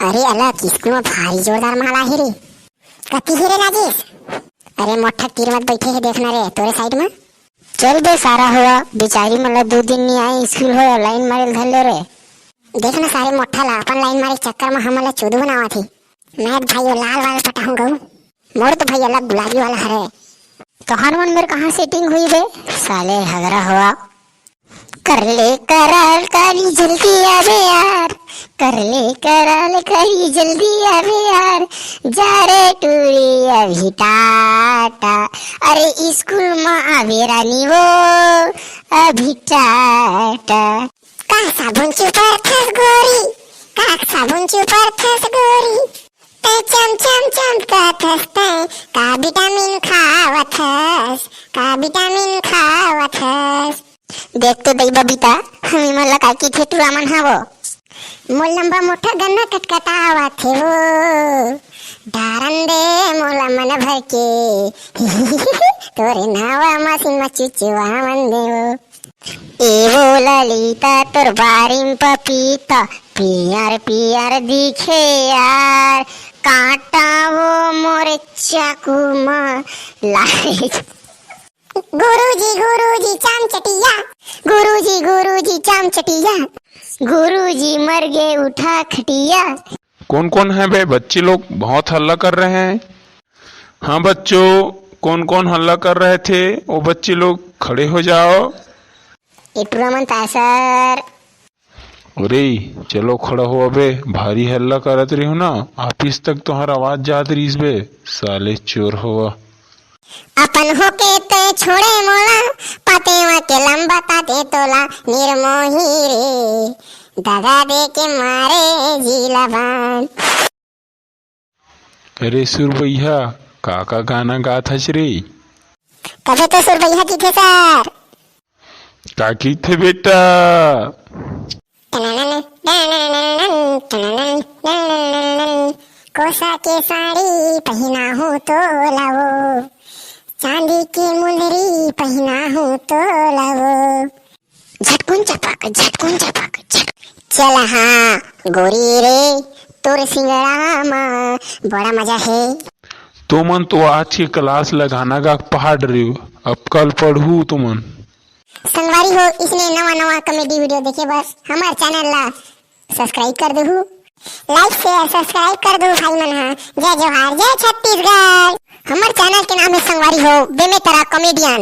अरे अलग स्कूल में भारी जोरदार माल आहे रे। कती ही रे राजेश? अरे मोठा तीर मत बैठे है देखना रे तोरे साइड में। चल बे सारा हुआ बेचारी मतलब 2 दिन नहीं आई स्कूल हो लाइन मारे धले रे। देखना सारे मोठा ला अपन लाइन मारे चक्कर में हमला चोदू बनावा थी। मैं भाई लाल वाला पटाऊं गऊ मोर तो भाई अलग गुलाबी वाला हरे। तो हनुमान मेरे कहाँ सेटिंग हुई बे साले हगरा हुआ। कर ले कराल करी जल्दी आवे यार, कर ले कराल करी जल्दी आवे यार, जा रे टूरी अभी टाटा। अरे स्कूल में आवे रानी वो अभी टाटा। का साबुन चुपर थस गोरी, का साबुन चुपर थस गोरी, ते चम चम चमका थस ते का विटामिन खावत हस, का विटामिन खावत हस। देख तो दई बबीता हमी मला काकी ठेटुरा मन हावो मोल लंबा मोठा गन्ना कटकटावा थे वो डारन दे मोला मन भर के तोरे नावा मसीन मचुचुआ मन दे वो ए वो ललिता तोर बारिम पपीता पियर पियर दिखे यार, कांटा वो मोरे चाकू में लाए। गुरुजी चामचटिया, गुरुजी चामचटिया, गुरुजी मर गए उठा खटिया। कौन कौन है बे? बच्चे लोग बहुत हल्ला कर रहे हैं। हाँ बच्चों, कौन कौन हल्ला कर रहे थे? वो बच्चे लोग खड़े हो जाओ। सर। अरे चलो खड़ा हो बे, भारी हल्ला करत रही हो ना, ऑफिस तक तुम्हार आवाज जात रही बे, साले चोर हुआ। अपन होके ते छोड़े मोला, पाते के लंबा ताते तोला, निर्मोही रे दगा दे के मारे जिलाबान। अरे सुर भैया काका गाना गात हस रे? कभी तो सुर भैया की थे सर। का की थे बेटा? कोसा के साड़ी पहना हो तो लाओ, चांदी की मुंदरी पहना हो तो लाओ, झटकुन चपाक झट। चल हाँ गोरी रे तोर सिंगड़ा में बड़ा मजा है। तो मन तो आज की क्लास लगाना का पहाड़ रही हो, अब कल पढ़ू तो मन संगवारी हो इसने नवा कॉमेडी वीडियो देखे बस हमारे चैनल ला सब्सक्राइब कर दो, लाइक शेयर सब्सक्राइब कर दो भाई मन। हाँ जय जोहार जय छत्तीसगढ़। हमारे चैनल के नाम है संगवारी हो बेमेतरा कॉमेडियन।